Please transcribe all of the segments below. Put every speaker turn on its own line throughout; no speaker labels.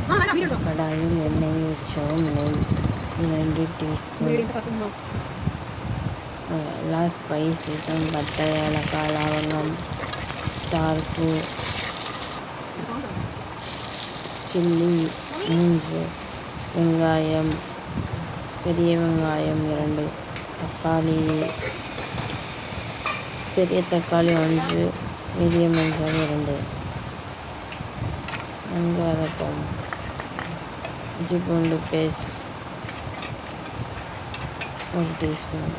கடாயில் எண்ணெய் வச்சோம். நெய் 2 டீஸ்பூன். எல்லா ஸ்பைசஸும் பட்டை, ஏலக்காய், லவங்கம், ஸ்டார் பூ, சில்லி 3, வெங்காயம், பெரிய வெங்காயம் 2, தக்காளி, பெரிய தக்காளி 1, மீடியம் வெங்காயம் 2. நன்கு வதக்கும். இஞ்சி பூண்டு பேஸ்ட் 1 டீஸ்பூன்.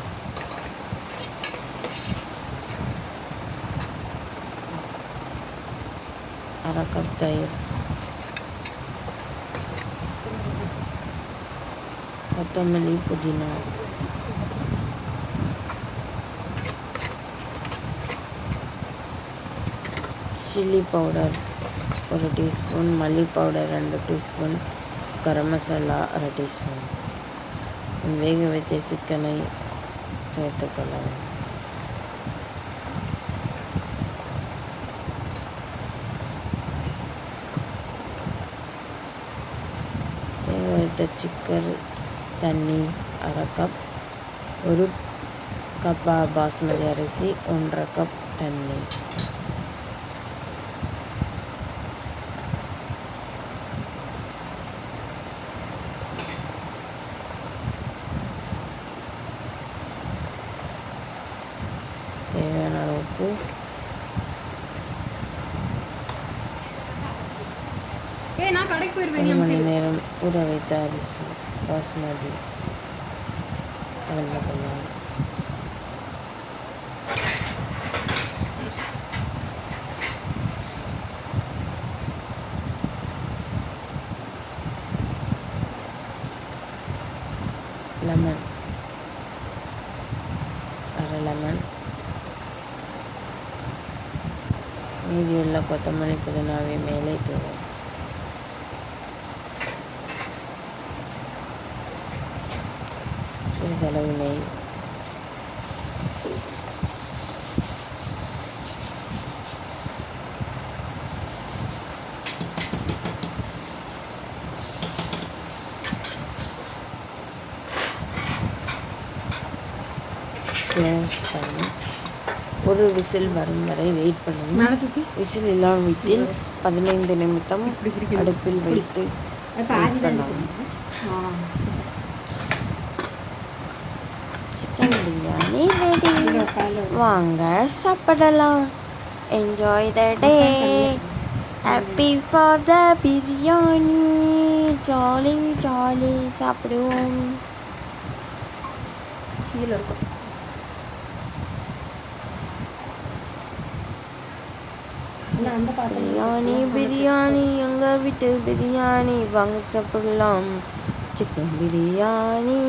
அரை கப் தயிர். கொத்தமல்லி, புதினா. Chilli powder 1 teaspoon. மல்லி பவுடர் 2 டீஸ்பூன். கரம் மசாலா அரை டீஸ்பூன். வேக வைத்த சிக்கனை சேர்த்துக்கொள்ளவும். வேக வைத்த சிக்கன் தண்ணி அரை கப். 1 கப் பாஸ்மதி அரிசி 1.5 கப் தண்ணி. தேவையான அளவுக்கு ஒரு மணி நேரம் ஊற வைத்த அரிசி பாஸ்மதி கலந்து கொள்ளலாம். லெமன் அரை லெமன். மீதியுள்ள கொத்தமல்லி புதினாவை மேலே தூவும். சிறிதளவு நெய். க்ளோஸ் பண்ணி ஒரு விசில் வரும் வரை வெயிட் பண்ணுவோம். விசில் இல்லாமல் வீட்டில் 15 நிமிடம் அடுப்பில் வைத்து வெயிட் பண்ணவும். Chicken biryani ready. வாங்க சாப்பிடலாம். Enjoy the day. Happy for the biryani. Jolly jolly சாப்பிடுவோம். கீழே இருக்கும். பிரியாணி பிரியாணி எங்கள் வீட்டு பிரியாணி. வாங்க சாப்பிடலாம் சிக்கன் பிரியாணி.